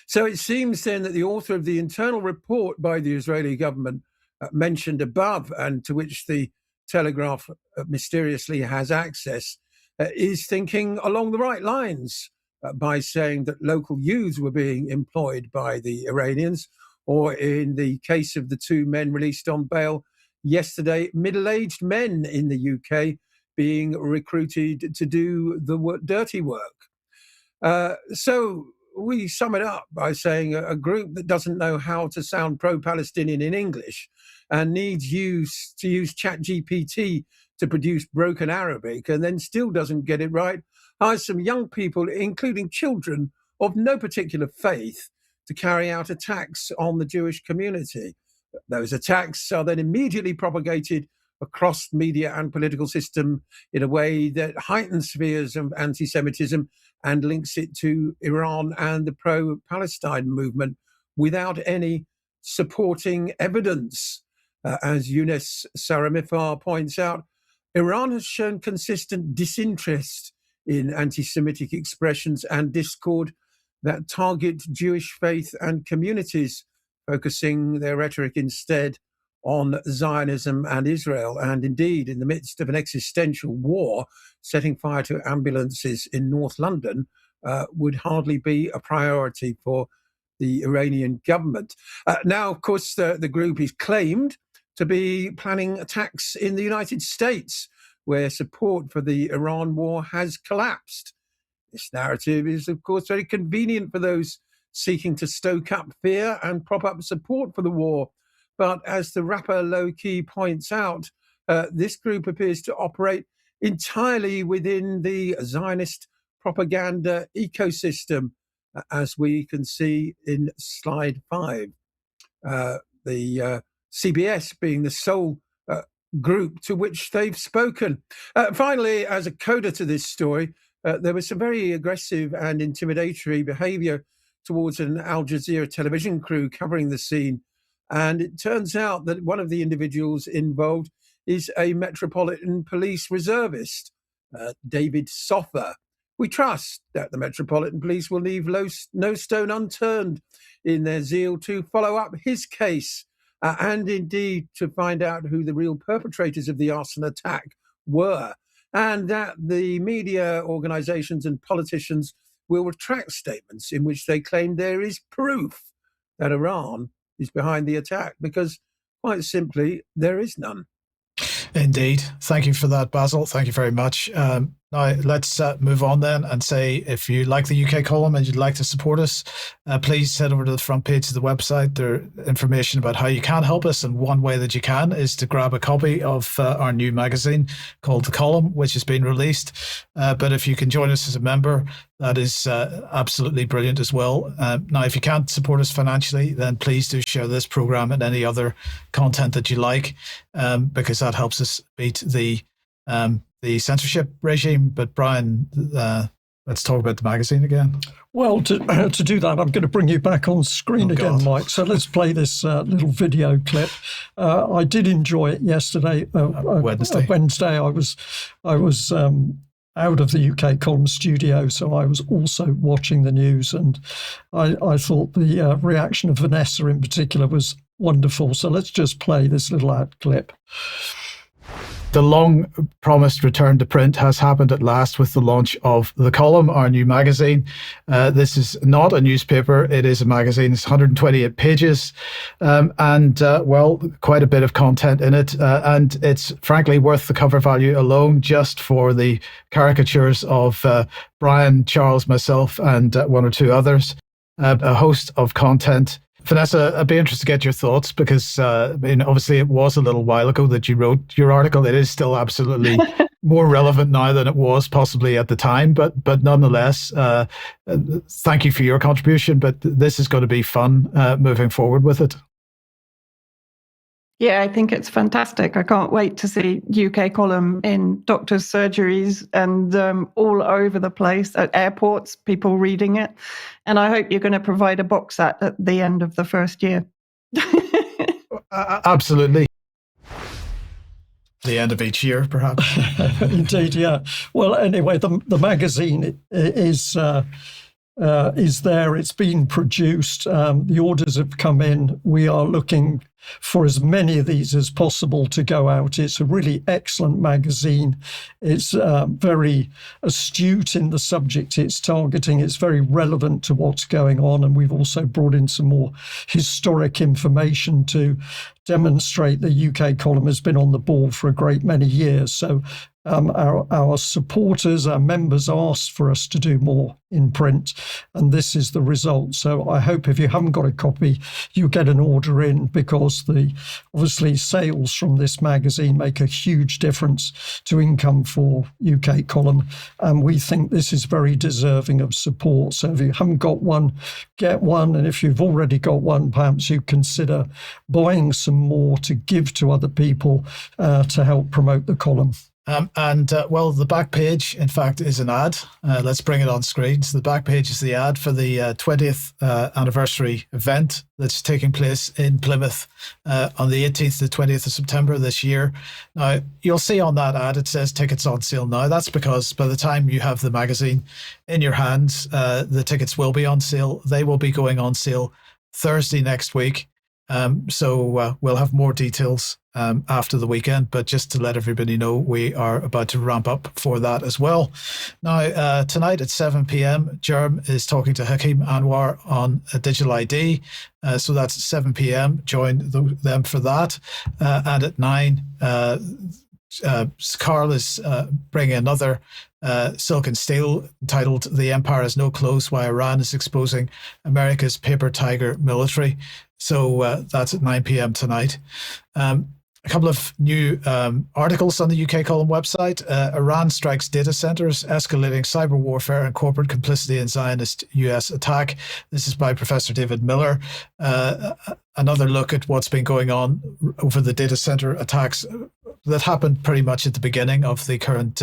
So it seems then that the author of the internal report by the Israeli government mentioned above, and to which the Telegraph mysteriously has access, is thinking along the right lines by saying that local youths were being employed by the Iranians, or in the case of the 2 men released on bail yesterday, middle-aged men in the UK being recruited to do the dirty work. So we sum it up by saying a group that doesn't know how to sound pro-Palestinian in English and needs to use ChatGPT to produce broken Arabic and then still doesn't get it right, hires some young people, including children of no particular faith, to carry out attacks on the Jewish community. Those attacks are then immediately propagated across the media and political system in a way that heightens fears of anti-Semitism and links it to Iran and the pro-Palestine movement without any supporting evidence. As Younes Saramifar points out, Iran has shown consistent disinterest in anti-Semitic expressions and discord that target Jewish faith and communities, focusing their rhetoric instead on Zionism and Israel, and indeed, in the midst of an existential war, setting fire to ambulances in North London would hardly be a priority for the Iranian government. Now, of course, the group is claimed to be planning attacks in the United States, where support for the Iran war has collapsed. This narrative is, of course, very convenient for those seeking to stoke up fear and prop up support for the war. But as the rapper Low Key points out, this group appears to operate entirely within the Zionist propaganda ecosystem, as we can see in slide 5. The CBS being the sole group to which they've spoken. Finally, as a coda to this story, there was some very aggressive and intimidatory behavior towards an Al Jazeera television crew covering the scene. And it turns out that one of the individuals involved is a Metropolitan Police reservist, David Soffer. We trust that the Metropolitan Police will leave no stone unturned in their zeal to follow up his case and indeed to find out who the real perpetrators of the arson attack were. and that the media organizations and politicians will retract statements in which they claim there is proof that Iran is behind the attack, because quite simply, there is none. Indeed. Thank you for that, Basil. Thank you very much. Now, let's move on then and say, if you like the UK column and you'd like to support us, please head over to the front page of the website. There's information about how you can help us. And one way that you can is to grab a copy of our new magazine called The Column, which has been released. But if you can join us as a member, that is absolutely brilliant as well. Now, if you can't support us financially, then please do share this program and any other content that you like, because that helps us beat the censorship regime. But Brian, let's talk about the magazine again. Well, to do that, I'm going to bring you back on screen again, God. Mike. So let's play this little video clip. I did enjoy it yesterday. Wednesday, I was out of the UK column studio, so I was also watching the news, and I thought the reaction of Vanessa in particular was wonderful. So let's just play this little ad clip. The long-promised return to print has happened at last with the launch of The Column, our new magazine. This is not a newspaper. It is a magazine. It's 128 pages and quite a bit of content in it. And it's frankly worth the cover value alone, just for the caricatures of Brian, Charles, myself, and one or two others. A host of content. Vanessa, I'd be interested to get your thoughts, because obviously it was a little while ago that you wrote your article. It is still absolutely more relevant now than it was possibly at the time, but nonetheless, thank you for your contribution. But this is going to be fun moving forward with it. Yeah, I think it's fantastic. I can't wait to see UK column in doctors' surgeries and all over the place, at airports, people reading it. And I hope you're going to provide a box set at the end of the first year. Absolutely. The end of each year, perhaps. Indeed, yeah. Well, anyway, the magazine is there. It's been produced. The orders have come in. We are looking for as many of these as possible to go out. It's a really excellent magazine. It's very astute in the subject it's targeting. It's very relevant to what's going on. And we've also brought in some more historic information to demonstrate the UK column has been on the ball for a great many years. So our supporters, our members asked for us to do more in print, and this is the result. So I hope if you haven't got a copy, you get an order in, because obviously sales from this magazine make a huge difference to income for UK column, and we think this is very deserving of support. So if you haven't got one, get one, and if you've already got one, perhaps you consider buying some more to give to other people to help promote the column. The back page, in fact, is an ad. Let's bring it on screen. So the back page is the ad for the 20th anniversary event that's taking place in Plymouth on the 18th to 20th of September this year. Now, you'll see on that ad, it says tickets on sale now. That's because by the time you have the magazine in your hands, the tickets will be on sale. They will be going on sale Thursday next week. So we'll have more details after the weekend, but just to let everybody know, we are about to ramp up for that as well. Now, tonight at 7 p.m, Germ is talking to Hakeem Anwar on a digital ID. So that's at 7 p.m. Join them for that. And at 9, Carl is bringing another Silk and Steel entitled "The Empire Has No Clothes: Why Iran is Exposing America's Paper Tiger Military." So that's at 9 p.m. tonight. A couple of new articles on the UK column website. Iran strikes data centers, escalating cyber warfare and corporate complicity in Zionist US attack. This is by Professor David Miller. Another look at what's been going on over the data center attacks that happened pretty much at the beginning of the current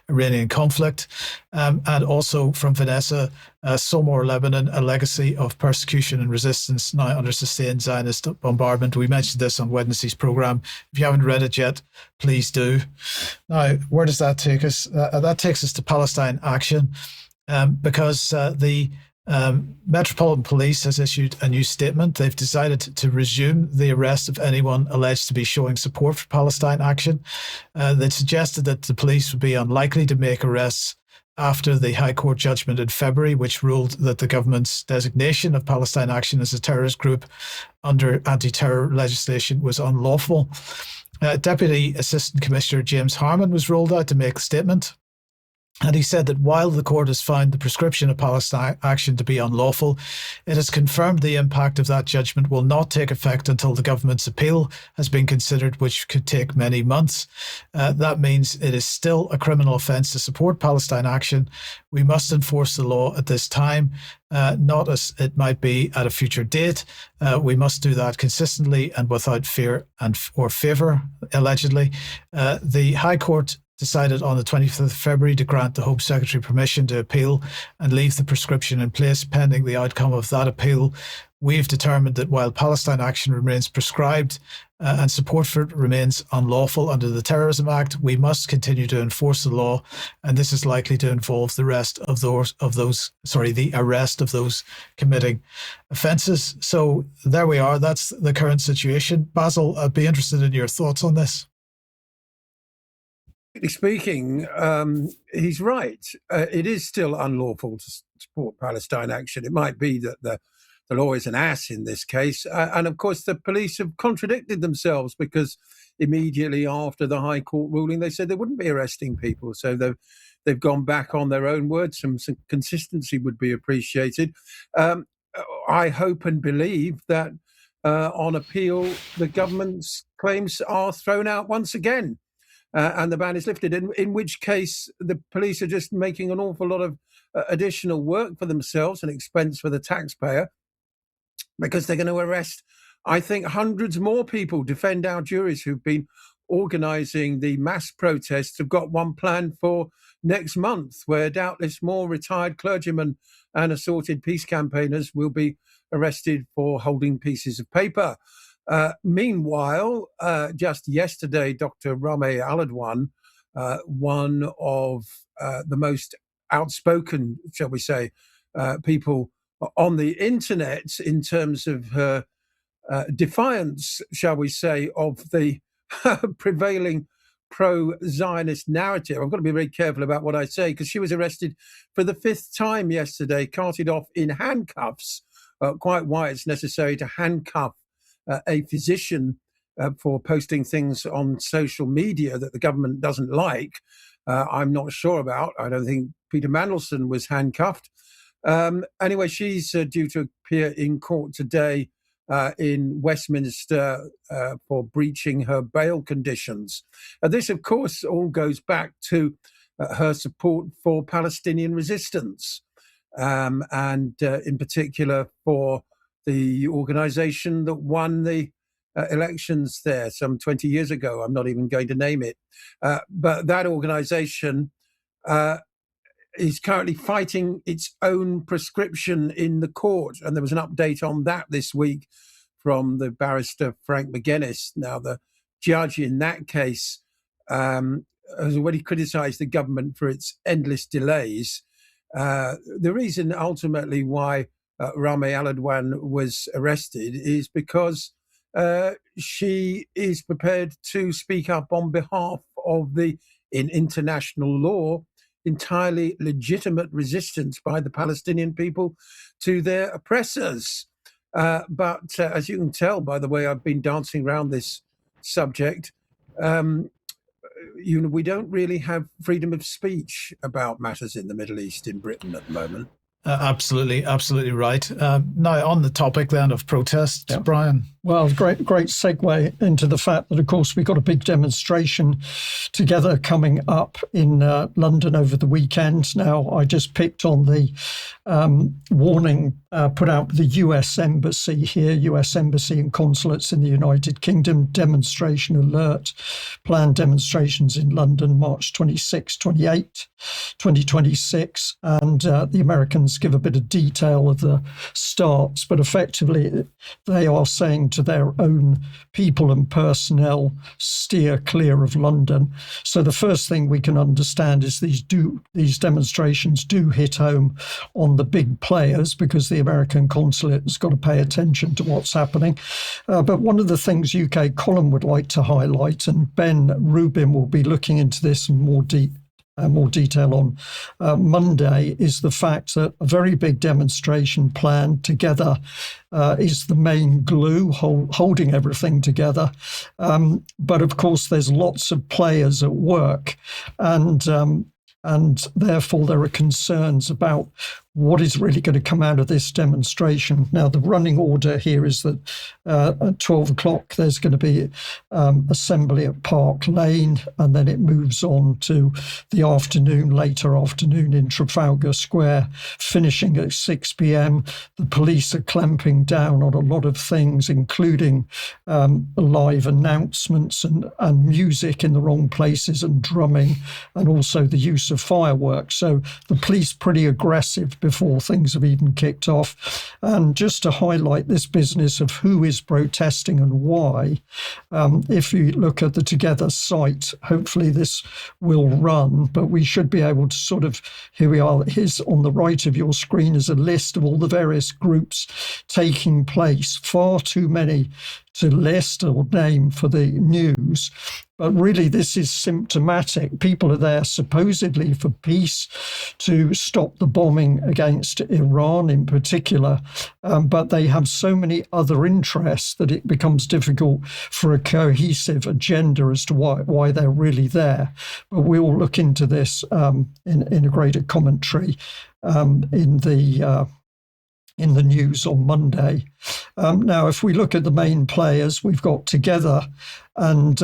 Iranian conflict. And also from Vanessa, Somor, Lebanon, a legacy of persecution and resistance now under sustained Zionist bombardment. We mentioned this on Wednesday's program. If you haven't read it yet, please do. Now, where does that take us? That takes us to Palestine Action, because the Metropolitan Police has issued a new statement. They've decided to resume the arrest of anyone alleged to be showing support for Palestine Action. They suggested that the police would be unlikely to make arrests after the High Court judgment in February, which ruled that the government's designation of Palestine Action as a terrorist group under anti-terror legislation was unlawful. Deputy Assistant Commissioner James Harman was rolled out to make a statement. And he said that while the court has found the prescription of Palestine Action to be unlawful, it has confirmed the impact of that judgment will not take effect until the government's appeal has been considered, which could take many months. That means it is still a criminal offence to support Palestine Action. We must enforce the law at this time, not as it might be at a future date. We must do that consistently and without fear or favour, allegedly. The High Court decided on the 25th of February to grant the Home Secretary permission to appeal and leave the prescription in place pending the outcome of that appeal. We've determined that while Palestine Action remains prescribed and support for it remains unlawful under the Terrorism Act, we must continue to enforce the law, and this is likely to involve the arrest of those committing offences. So there we are. That's the current situation. Basil, I'd be interested in your thoughts on this. Speaking, he's right. It is still unlawful to support Palestine Action. It might be that the law is an ass in this case. And of course, the police have contradicted themselves, because immediately after the High Court ruling, they said they wouldn't be arresting people. So they've gone back on their own words. Some consistency would be appreciated. I hope and believe that on appeal, the government's claims are thrown out once again. And the ban is lifted, in which case the police are just making an awful lot of additional work for themselves and expense for the taxpayer, because they're going to arrest, I think, hundreds more people. Defend Our Juries, who've been organising the mass protests, have got one planned for next month, where doubtless more retired clergymen and assorted peace campaigners will be arrested for holding pieces of paper. Meanwhile, just yesterday, Dr. Rameh Aladwan, one of the most outspoken, shall we say, people on the internet in terms of her defiance, shall we say, of the prevailing pro-Zionist narrative. I've got to be very careful about what I say, because she was arrested for the 5th time yesterday, carted off in handcuffs. Quite why it's necessary to handcuff a physician for posting things on social media that the government doesn't like, I'm not sure about. I don't think Peter Mandelson was handcuffed. Anyway, she's due to appear in court today in Westminster for breaching her bail conditions. This, of course, all goes back to her support for Palestinian resistance, and in particular for the organisation that won the elections there some 20 years ago. I'm not even going to name it. But that organisation is currently fighting its own prescription in the court. And there was an update on that this week from the barrister Frank McGuinness. Now, the judge in that case has already criticised the government for its endless delays. The reason ultimately why Rameh Aladwan was arrested is because she is prepared to speak up on behalf of the, in international law, entirely legitimate resistance by the Palestinian people to their oppressors. But as you can tell by the way I've been dancing around this subject, we don't really have freedom of speech about matters in the Middle East in Britain at the moment. Absolutely right. Now, on the topic then of protests, Brian. Well, great segue into the fact that, of course, we've got a big demonstration together coming up in London over the weekend. Now, I just picked on the warning put out by the US Embassy here, US Embassy and consulates in the United Kingdom, demonstration alert, planned demonstrations in London, March 26, 28, 2026. And the Americans just give a bit of detail of the starts, but effectively they are saying to their own people and personnel, steer clear of London. So the first thing we can understand is these demonstrations do hit home on the big players, because the American consulate has got to pay attention to what's happening. But one of the things UK Column would like to highlight, and Ben Rubin will be looking into this in more detail on Monday, is the fact that a very big demonstration planned together is the main glue holding everything together. But of course, there's lots of players at work, and therefore there are concerns about what is really going to come out of this demonstration. Now, the running order here is that at 12 o'clock there's going to be assembly at Park Lane, and then it moves on to the later afternoon in Trafalgar Square, finishing at 6 p.m. The police are clamping down on a lot of things, including live announcements and music in the wrong places, and drumming, and also the use of fireworks. So the police pretty aggressive before things have even kicked off. And just to highlight this business of who is protesting and why, if you look at the Together site, hopefully this will run, but we should be able to sort of, here we are, here's on the right of your screen is a list of all the various groups taking place. Far too many to list or name for the news. But really, this is symptomatic. People are there supposedly for peace, to stop the bombing against Iran in particular. But they have so many other interests that it becomes difficult for a cohesive agenda as to why they're really there. But we will look into this in a greater commentary in the news on Monday. Now, if we look at the main players, we've got Together, and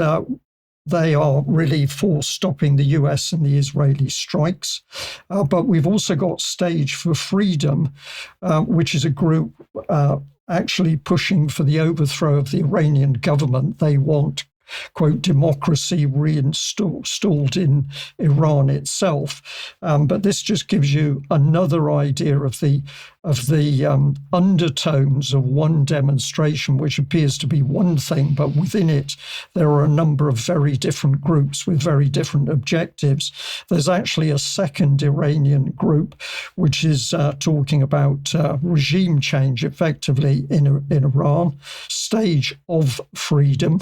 they are really for stopping the US and the Israeli strikes. But we've also got Stage for Freedom, which is a group actually pushing for the overthrow of the Iranian government. They want, quote, democracy reinstalled in Iran itself. But this just gives you another idea of the undertones of one demonstration, which appears to be one thing, but within it there are a number of very different groups with very different objectives. There's actually a second Iranian group which is talking about regime change effectively in Iran, Stage of Freedom.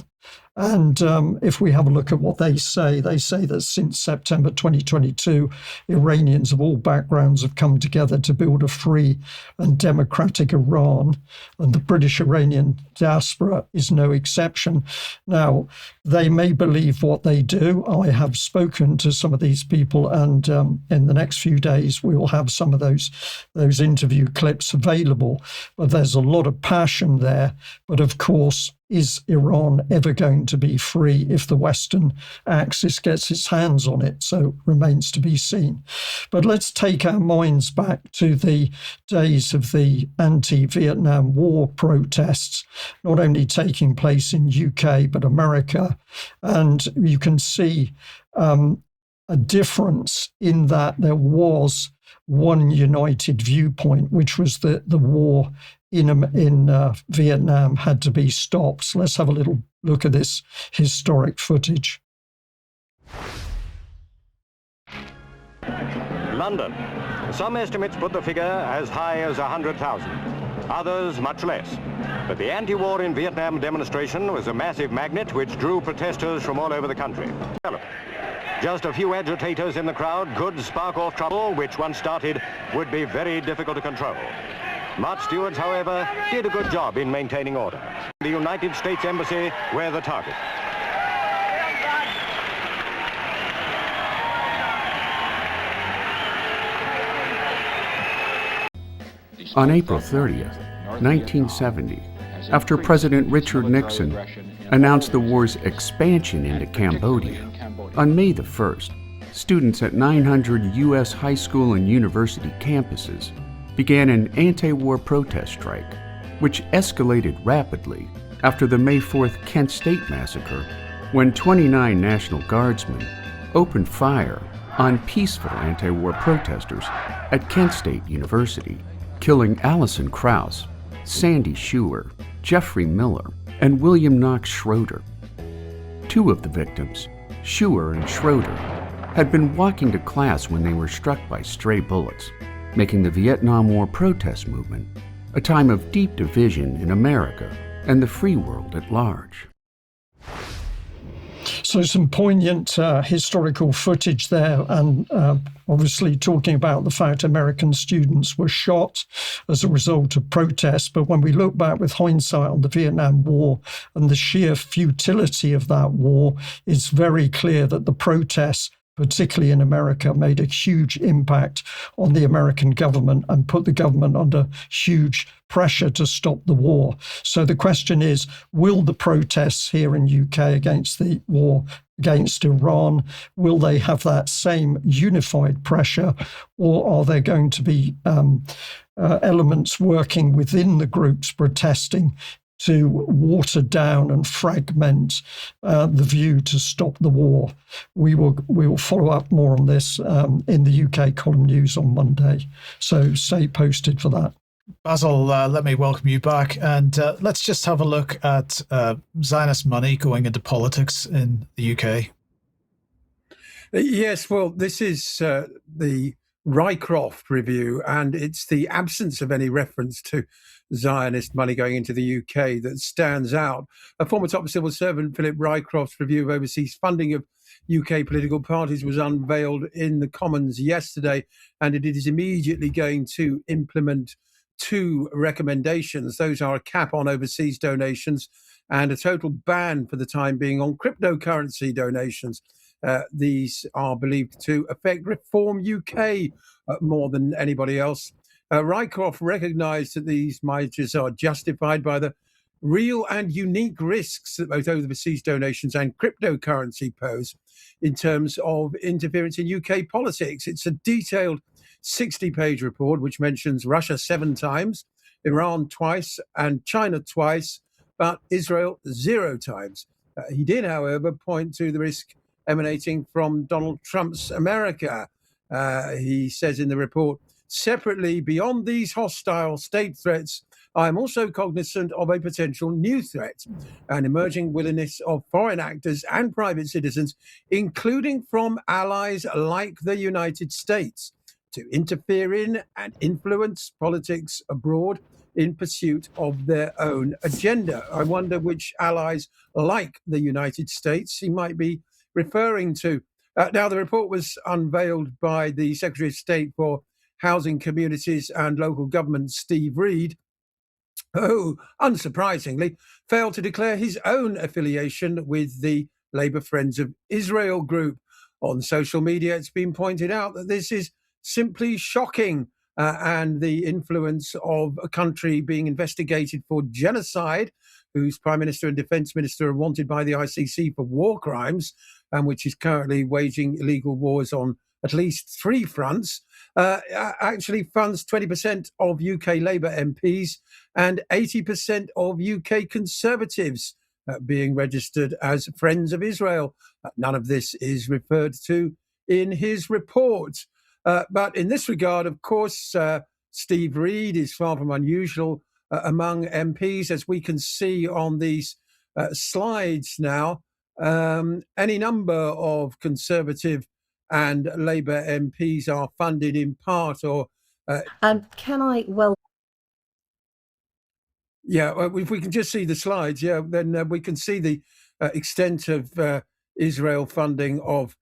And if we have a look at what they say that since September 2022, Iranians of all backgrounds have come together to build a free and democratic Iran, and the British Iranian diaspora is no exception. Now, they may believe what they do. I have spoken to some of these people, and in the next few days we will have some of those interview clips available. But there's a lot of passion there. But of course, is Iran ever going to be free if the Western Axis gets its hands on it? So remains to be seen. But let's take our minds back to the days of the anti-Vietnam War protests, not only taking place in UK, but America. And you can see a difference in that there was one united viewpoint, which was that the war in Vietnam had to be stopped. So let's have a little look at this historic footage. London. Some estimates put the figure as high as 100,000, others much less. But the anti-war in Vietnam demonstration was a massive magnet which drew protesters from all over the country. Just a few agitators in the crowd could spark off trouble, which once started would be very difficult to control. Mart stewards, however, did a good job in maintaining order. The United States Embassy were the target. On April 30th, 1970, after President Richard Nixon announced the war's expansion into Cambodia, on May the 1st, students at 900 U.S. high school and university campuses began an anti-war protest strike, which escalated rapidly after the May 4th Kent State massacre, when 29 National Guardsmen opened fire on peaceful anti-war protesters at Kent State University, killing Alison Krauss, Sandy Schuer, Jeffrey Miller, and William Knox Schroeder. Two of the victims, Schuer and Schroeder, had been walking to class when they were struck by stray bullets, making the Vietnam War protest movement a time of deep division in America and the free world at large. So some poignant historical footage there, and obviously talking about the fact American students were shot as a result of protests. But when we look back with hindsight on the Vietnam War and the sheer futility of that war, it's very clear that the protests, particularly in America, made a huge impact on the American government and put the government under huge pressure to stop the war. So the question is, will the protests here in UK against the war against Iran, will they have that same unified pressure, or are there going to be elements working within the groups protesting to water down and fragment the view to stop the war? We will follow up more on this in the UK column news on Monday. So stay posted for that. Basil, let me welcome you back, and let's just have a look at Zionist money going into politics in the UK. Yes, well, this is the Rycroft review, and it's the absence of any reference to Zionist money going into the UK that stands out. A former top civil servant, Philip Rycroft's review of overseas funding of UK political parties was unveiled in the Commons yesterday, and it is immediately going to implement two recommendations. Those are a cap on overseas donations and a total ban for the time being on cryptocurrency donations. These are believed to affect Reform UK more than anybody else. Rycroft recognised that these measures are justified by the real and unique risks that both overseas donations and cryptocurrency pose in terms of interference in UK politics. It's a detailed 60-page report which mentions Russia 7 times, Iran twice, and China twice, but Israel 0 times. He did, however, point to the risk emanating from Donald Trump's America. He says in the report, separately, beyond these hostile state threats, I am also cognizant of a potential new threat, an emerging willingness of foreign actors and private citizens, including from allies like the United States, to interfere in and influence politics abroad in pursuit of their own agenda. I wonder which allies like the United States he might be referring to. Now, the report was unveiled by the Secretary of State for Housing, Communities and Local Government, Steve Reed, who, unsurprisingly, failed to declare his own affiliation with the Labour Friends of Israel group. On social media, it's been pointed out that this is simply shocking, and the influence of a country being investigated for genocide, whose Prime Minister and Defence Minister are wanted by the ICC for war crimes, and which is currently waging illegal wars on at least 3 fronts, actually funds 20% of UK Labour MPs and 80% of UK Conservatives being registered as Friends of Israel. None of this is referred to in his report. But in this regard, of course, Steve Reed is far from unusual among MPs, as we can see on these slides now. Any number of Conservative and Labour MPs are funded in part or... Can I... Well... Yeah, if we can just see the slides, then we can see the extent of Israel funding of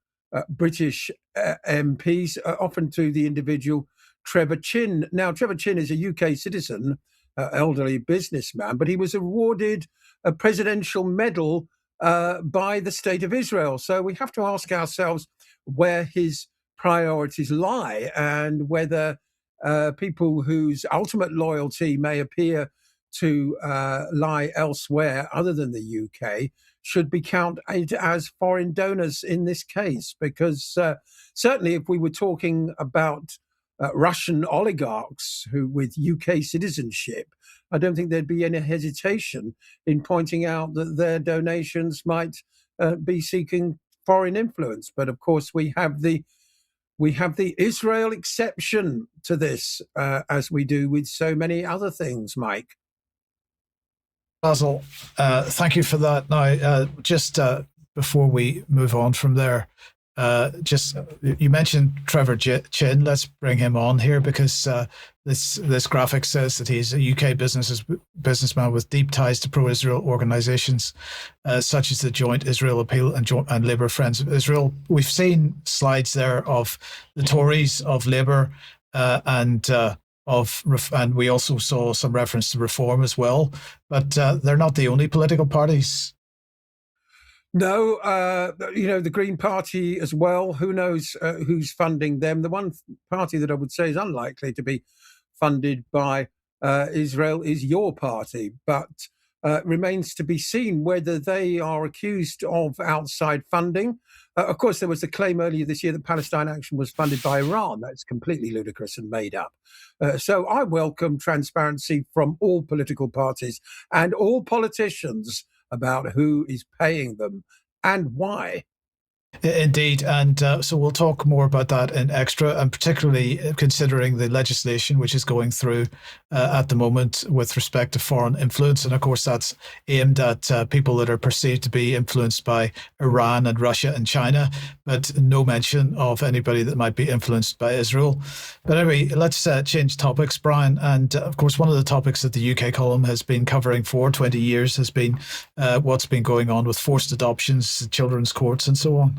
British MPs, often to the individual Trevor Chin. Now, Trevor Chin is a UK citizen, elderly businessman, but he was awarded a presidential medal by the State of Israel. So we have to ask ourselves where his priorities lie and whether people whose ultimate loyalty may appear to lie elsewhere other than the UK should be counted as foreign donors in this case, because certainly if we were talking about Russian oligarchs who with UK citizenship, I don't think there'd be any hesitation in pointing out that their donations might be seeking foreign influence. But of course, we have the we have the Israel exception to this, as we do with so many other things, Mike. Basil, thank you for that. Now, just before we move on from there, you mentioned Trevor Chin. Let's bring him on here because this graphic says that he's a UK businessman with deep ties to pro-Israel organisations such as the Joint Israel Appeal and Labour Friends of Israel. We've seen slides there of the Tories, of Labour, and we also saw some reference to Reform as well. But they're not the only political parties. No, the Green Party as well. Who knows who's funding them? The one party that I would say is unlikely to be funded by Israel is your party, but remains to be seen whether they are accused of outside funding. Of course, there was the claim earlier this year that Palestine Action was funded by Iran. That's completely ludicrous and made up. So I welcome transparency from all political parties and all politicians about who is paying them and why. Indeed, and so we'll talk more about that in extra, and particularly considering the legislation which is going through at the moment with respect to foreign influence. And of course, that's aimed at people that are perceived to be influenced by Iran and Russia and China, but no mention of anybody that might be influenced by Israel. But anyway, let's change topics, Brian. And of course, one of the topics that the UK column has been covering for 20 years has been what's been going on with forced adoptions, children's courts, and so on.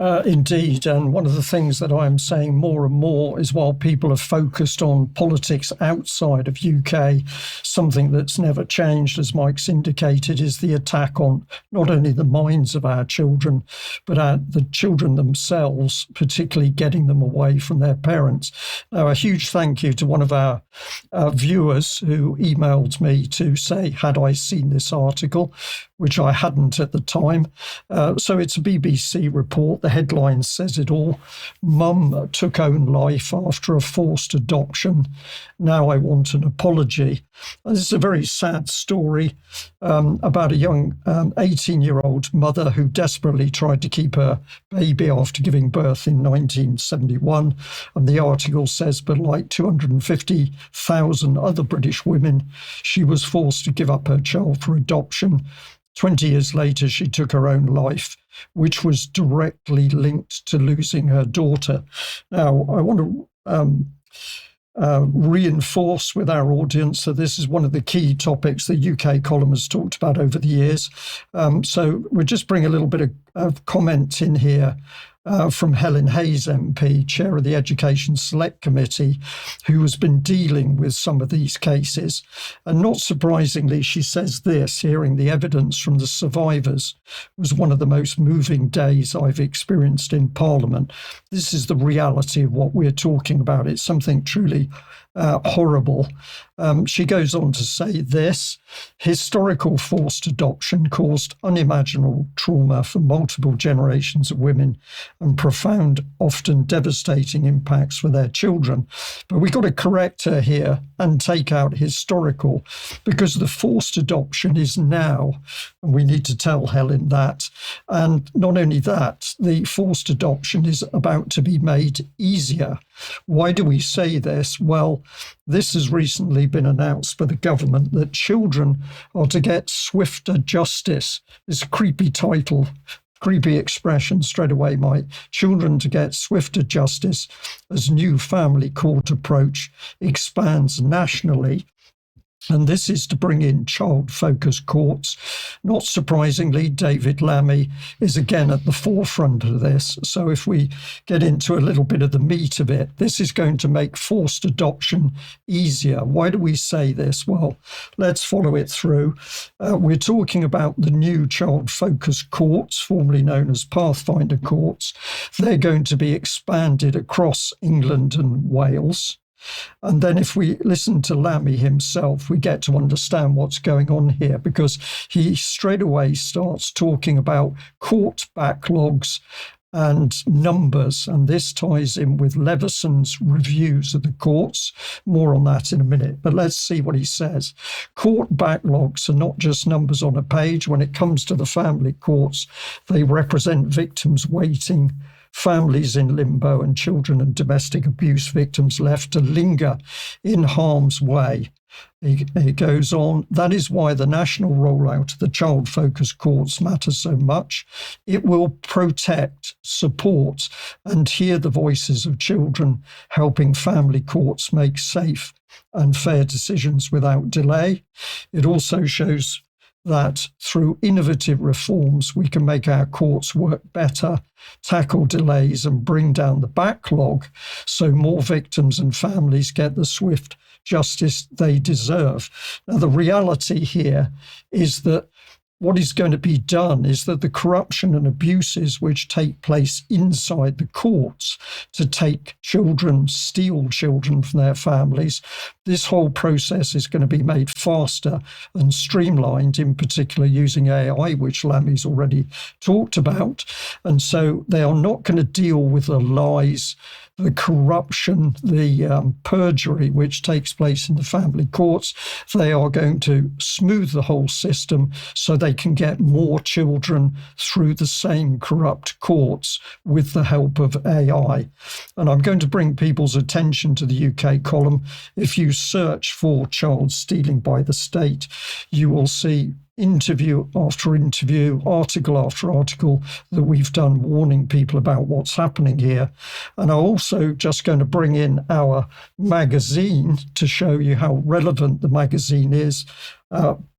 Indeed. And one of the things that I'm saying more and more is while people are focused on politics outside of UK, something that's never changed, as Mike's indicated, is the attack on not only the minds of our children, but the children themselves, particularly getting them away from their parents. Now, a huge thank you to one of our viewers who emailed me to say, had I seen this article, which I hadn't at the time. So it's a BBC report. The headline says it all. Mum took own life after a forced adoption. Now I want an apology. This is a very sad story about a young 18-year-old mother who desperately tried to keep her baby after giving birth in 1971. And the article says, but like 250,000 other British women, she was forced to give up her child for adoption. 20 years later, she took her own life, which was directly linked to losing her daughter. Now, I want to reinforce with our audience that this is one of the key topics the UK column has talked about over the years. So we'll just bring a little bit of comment in here from Helen Hayes MP, chair of the Education Select Committee, who has been dealing with some of these cases. And not surprisingly, she says this: hearing the evidence from the survivors was one of the most moving days I've experienced in Parliament. This is the reality of what we're talking about. It's something truly horrible. She goes on to say this: historical forced adoption caused unimaginable trauma for multiple generations of women and profound, often devastating impacts for their children. But we've got to correct her here and take out historical, because the forced adoption is now, and we need to tell Helen that. And not only that, the forced adoption is about to be made easier. Why do we say this? Well, this has recently been announced by the government that children are to get swifter justice. This creepy title, creepy expression straight away, Mike. Children to get swifter justice as new family court approach expands nationally. And this is to bring in child-focused courts. Not surprisingly, David Lammy is again at the forefront of this. So if we get into a little bit of the meat of it, this is going to make forced adoption easier. Why do we say this? Well, let's follow it through. We're talking about the new child-focused courts, formerly known as Pathfinder courts. They're going to be expanded across England and Wales. And then if we listen to Lammy himself, we get to understand what's going on here, because he straight away starts talking about court backlogs and numbers. And this ties in with Leveson's reviews of the courts. More on that in a minute. But let's see what he says. Court backlogs are not just numbers on a page. When it comes to the family courts, they represent victims waiting families in limbo, and children and domestic abuse victims left to linger in harm's way. It goes on, that is why the national rollout of the child-focused courts matters so much. It will protect, support, and hear the voices of children, helping family courts make safe and fair decisions without delay. It also shows that through innovative reforms, we can make our courts work better, tackle delays, and bring down the backlog so more victims and families get the swift justice they deserve. Now, the reality here is that what is going to be done is that the corruption and abuses which take place inside the courts to take children, steal children from their families, this whole process is going to be made faster and streamlined, in particular using AI, which Lammy's already talked about. And so they are not going to deal with the lies, the corruption, the perjury which takes place in the family courts. They are going to smooth the whole system so they can get more children through the same corrupt courts with the help of AI. And I'm going to bring people's attention to the UK column. If you search for child stealing by the state, you will see interview after interview, article after article that we've done warning people about what's happening here. And I'm also just going to bring in our magazine to show you how relevant the magazine is,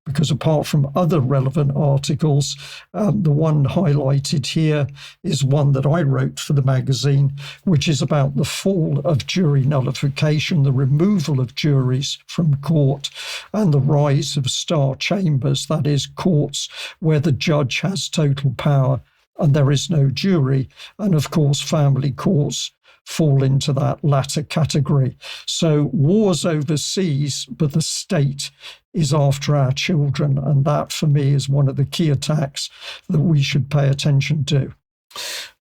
because apart from other relevant articles, the one highlighted here is one that I wrote for the magazine, which is about the fall of jury nullification, the removal of juries from court, and the rise of star chambers, that is, courts where the judge has total power and there is no jury. And of course, family courts fall into that latter category. So wars overseas, but the state is after our children. And that, for me, is one of the key attacks that we should pay attention to.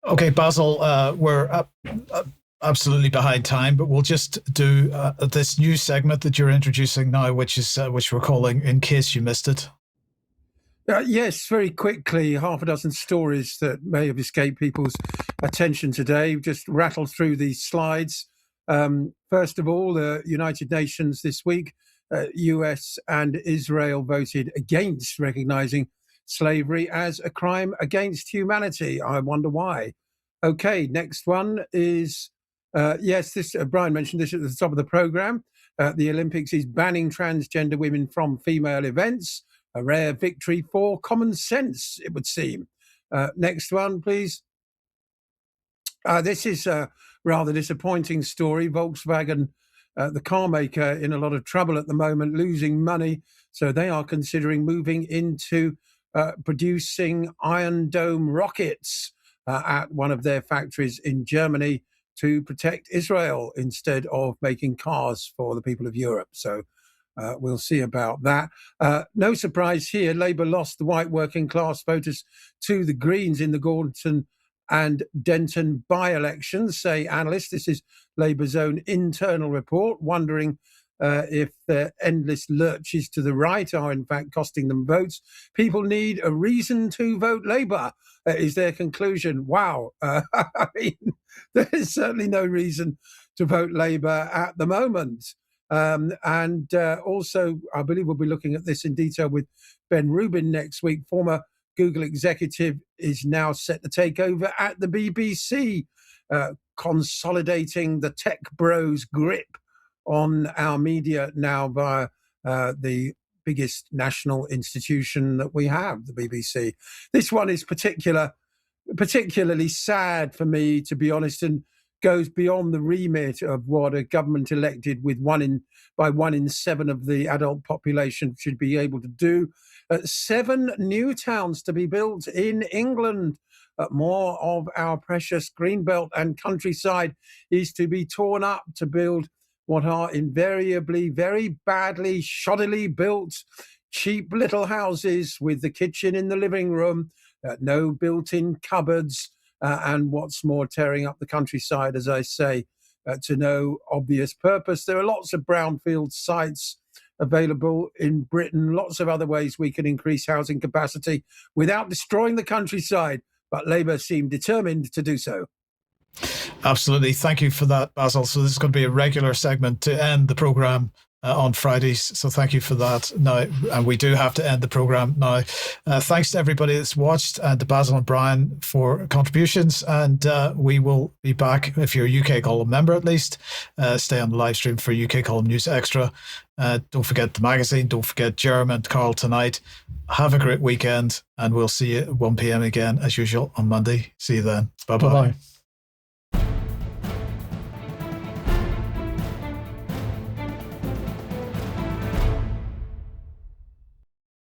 Okay, Basil, we're absolutely behind time, but we'll just do this new segment that you're introducing now, which we're calling In Case You Missed It. Yes, very quickly, half a dozen stories that may have escaped people's attention today. Just rattle through these slides. First of all, the United Nations this week, US and Israel voted against recognizing slavery as a crime against humanity. I wonder why. Okay, next one is, Brian mentioned this at the top of the program. The Olympics is banning transgender women from female events. A rare victory for common sense, it would seem. Next one, please. This is a rather disappointing story. Volkswagen, the car maker, in a lot of trouble at the moment, losing money. So they are considering moving into producing Iron Dome rockets at one of their factories in Germany to protect Israel instead of making cars for the people of Europe. So we'll see about that. No surprise here, Labour lost the white working class voters to the Greens in the Gorton and Denton by-elections, say analysts. This is Labour's own internal report, wondering if the endless lurches to the right are in fact costing them votes. People need a reason to vote Labour, is their conclusion. Wow. I mean, there is certainly no reason to vote Labour at the moment. Also, I believe we'll be looking at this in detail with Ben Rubin next week. Former Google executive is now set to take over at the BBC, consolidating the tech bros' grip on our media now via the biggest national institution that we have, the BBC. This one is particularly sad for me, to be honest, and goes beyond the remit of what a government elected with 1 in 7 of the adult population should be able to do. 7 new towns to be built in England. More of our precious greenbelt and countryside is to be torn up to build what are invariably very badly, shoddily built, cheap little houses with the kitchen in the living room, no built-in cupboards, and what's more, tearing up the countryside, as I say, to no obvious purpose. There are lots of brownfield sites available in Britain, lots of other ways we can increase housing capacity without destroying the countryside, but Labour seem determined to do so. Absolutely. Thank you for that, Basil. So this is going to be a regular segment to end the programme on Fridays. So thank you for that. Now, and we do have to end the programme now. Thanks to everybody that's watched, and to Basil and Brian for contributions. And we will be back, if you're a UK Column member at least, stay on the live stream for UK Column News Extra. Don't forget the magazine. Don't forget Jerem and Carl tonight. Have a great weekend, and we'll see you at 1 p.m. again, as usual, on Monday. See you then. Bye-bye. Bye-bye.